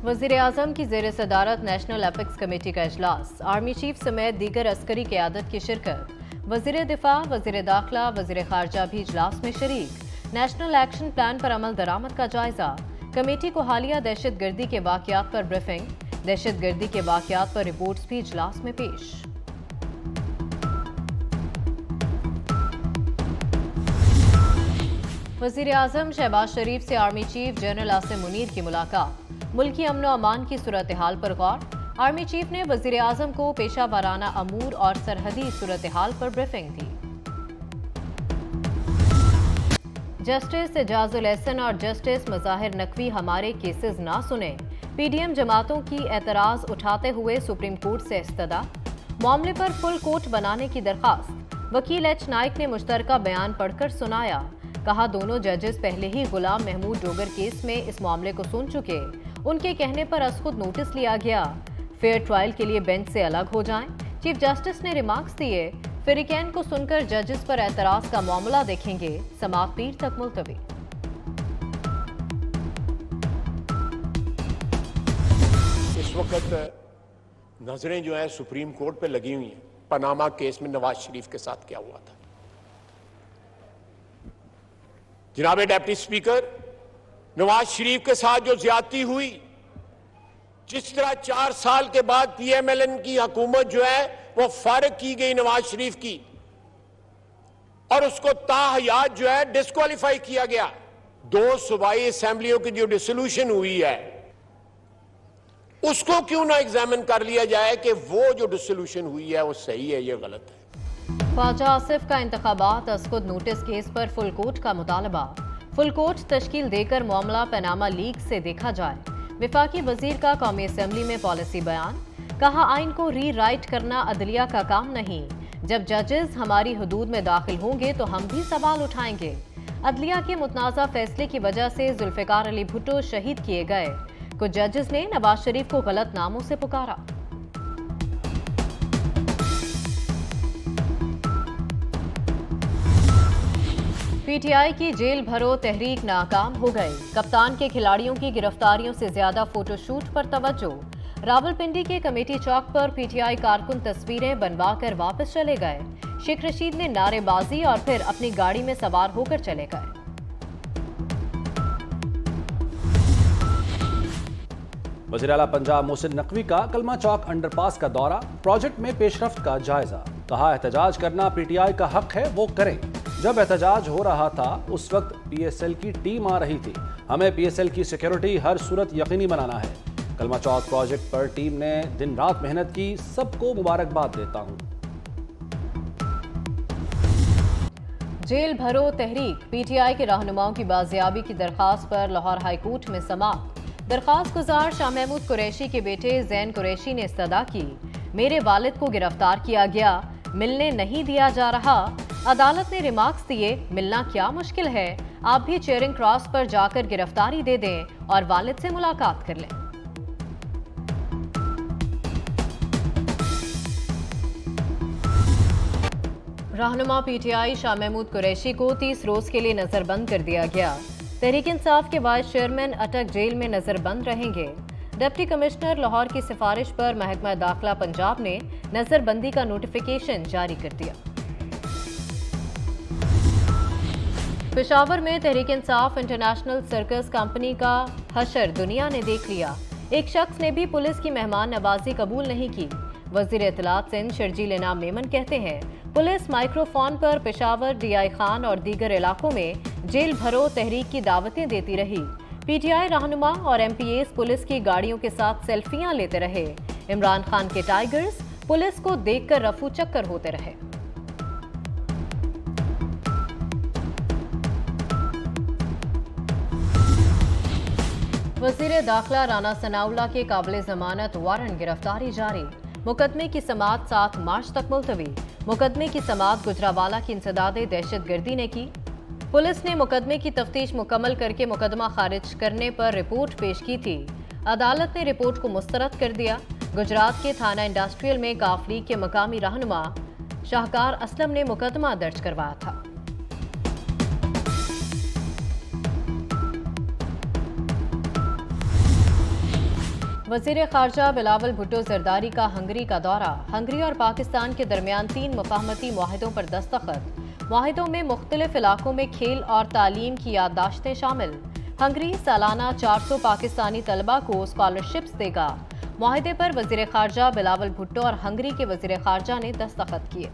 वज़ीर आज़म की ज़ेर सदारत नेशनल एपिक्स कमेटी का इजलास, आर्मी चीफ समेत दीगर अस्करी क़यादत की शिरकत। वज़ीर दिफा, वज़ीर दाखिला, वज़ीर खारजा भी इजलास में शरीक। नेशनल एक्शन प्लान पर अमल दरामद का जायजा। कमेटी को हालिया दहशत गर्दी के वाक़यात पर ब्रीफिंग। दहशत गर्दी के वाक़यात पर रिपोर्ट्स भी इजलास में पेश। वज़ीर आज़म शहबाज शरीफ से army chief general Asim Munir की मुलाकात। मुल्की अमन व अमान की सूरत हाल पर गौर। आर्मी चीफ ने वज़ीर आज़म को पेशा वाराना अमूर और सरहदी सूरत हाल पर ब्रीफिंग दी। जस्टिस एजाजुल एहसन और जस्टिस मज़ाहिर नकवी हमारे केसेस ना सुने। पीडीएम जमातों की एतराज़ उठाते हुए सुप्रीम कोर्ट से इस्तदा। मामले पर फुल कोर्ट बनाने की दरखास्त। वकील एच नाइक ने मुश्तरका बयान पढ़कर सुनाया। कहा, दोनों जजेस पहले ही गुलाम महमूद डोगर केस में इस मामले को सुन चुके। उनके कहने पर खुद नोटिस लिया गया। फेयर ट्रायल के लिए बेंच से अलग हो जाएं। चीफ जस्टिस ने रिमार्क्स दिए। फिरिकैन को सुनकर जजेस पर एतराज का मामला देखेंगे। समाअत पीर तक मुलतवी। इस वक्त नजरें जो है सुप्रीम कोर्ट पे लगी हुई हैं पनामा केस में नवाज शरीफ के साथ क्या हुआ था। जनाब डिप्टी स्पीकर, नवाज शरीफ के साथ जो ज्यादती हुई, जिस तरह 4 साल के बाद पीएमएलएन की हुकूमत जो है वो फारिग की गई नवाज शरीफ की और उसको ताहयात जो है डिस्क्वालीफाई किया गया। 2 सूबाई असेंबलियों की जो डिसोल्यूशन हुई है उसको क्यों ना एग्जामिन कर लिया जाए कि वो जो डिसोल्यूशन हुई है वो सही है या गलत है। ख्वाजा आसिफ का इंतखाबात खुद नोटिस केस पर फुल कोर्ट का मुतालबा। फुल कोर्ट तश्कील देकर मामला पनामा लीग से देखा जाए। विफाकी वजीर का कौमी असेंबली में पॉलिसी बयान। कहा, आइन को री राइट करना अदलिया का काम नहीं। जब जजेस हमारी हदूद में दाखिल होंगे तो हम भी सवाल उठाएंगे। अदलिया के मुतनाज़ा फैसले की वजह से जुल्फ़िकार अली भुट्टो शहीद किए गए। कुछ जजेस ने नवाज शरीफ को गलत नामों से पुकारा। पीटीआई की जेल भरो तहरीक नाकाम हो गई। कप्तान के खिलाड़ियों की गिरफ्तारियों से ज्यादा फोटोशूट पर तवज्जो। रावलपिंडी के कमेटी चौक पर पीटीआई कारकुन तस्वीरें बनवाकर वापस चले गए। शेख रशीद ने नारेबाजी और फिर अपनी गाड़ी में सवार होकर चले गए। वज़ीर आला पंजाब मोहसिन नकवी का कलमा चौक अंडरपास का दौरा। प्रोजेक्ट में पेशरफ्त का जायजा। कहा, एहतजाज करना पीटीआई का हक है, वो करें। जब एहतजाज हो रहा था उस वक्त पीएसएल की टीम आ रही थी। हमें पीएसएल की सिक्योरिटी हर सूरत यकीनी बनाना है। कलमा चौक प्रोजेक्ट पर टीम ने दिन रात मेहनत की। सबको मुबारकबाद देता हूं। जेल भरो तहरीक। पीटीआई के रहनुमाओं की बाजियाबी की दरखास्त पर लाहौर हाई कोर्ट में समाअत। दरखास्त गुजार शाह महमूद कुरैशी के बेटे जैन कुरैशी ने इस्तदा की। मेरे वालिद को गिरफ्तार किया गया, मिलने नहीं दिया जा रहा। अदालत ने रिमार्क्स दिए, मिलना क्या मुश्किल है, आप भी चेयरिंग क्रॉस पर जाकर गिरफ्तारी दे दें और वालिद से मुलाकात कर लें। रहनुमा पीटीआई शाह महमूद कुरैशी को 30 रोज के लिए नजरबंद कर दिया गया। तहरीक इंसाफ के वाइस चेयरमैन अटक जेल में नजरबंद रहेंगे। डिप्टी कमिश्नर लाहौर की सिफारिश पर महकमा दाखिला पंजाब ने नजरबंदी का नोटिफिकेशन जारी कर दिया। पेशावर में Tehreek Insaf international circus company का हशर दुनिया ने देख लिया। एक शख्स ने भी पुलिस की मेहमान नवाजी कबूल नहीं की। वजीर इत्तलात सिंध शर्जील इनाम मेमन कहते हैं, पुलिस माइक्रोफोन पर पेशावर, डीआई खान और दीगर इलाकों में जेल भरो तहरीक की दावतें देती रही। पीटीआई रहनुमा और एमपीएस पुलिस की गाड़ियों के साथ सेल्फियां लेते रहे। इमरान खान के टाइगर्स पुलिस को देखकर रफू चक्कर होते रहे। वजीर दाखिला राना सनाउल्लाह के काबिल जमानत वारंट गिरफ्तारी जारी। मुकदमे की समाअत 7 मार्च तक मुलतवी। मुकदमे की समाअत गुजरावाला की इंसदादे दहशतगर्दी ने की। पुलिस ने मुकदमे की तफ्तीश मुकम्मल करके मुकदमा खारिज करने पर रिपोर्ट पेश की थी। अदालत ने रिपोर्ट को मुस्तरद कर दिया। गुजरात के थाना इंडस्ट्रियल में काफ लीग के मकामी रहनुमा शाहकार असलम ने मुकदमा दर्ज करवाया था। वजीर खारजा बिलावल भुट्टो जरदारी का हंगरी का दौरा। हंगरी और पाकिस्तान के दरमियान 3 मुफाहमती मुआहिदों पर दस्तखत। मुआहिदों में मुख्तलिफ इलाकों में खेल और तालीम की याददाश्तें शामिल। हंगरी सालाना 400 पाकिस्तानी तलबा को स्कॉलरशिप्स देगा। मुआहिदे पर वजीर खारजा बिलावल भुट्टो और हंगरी के वजीर खारजा ने दस्तखत किए।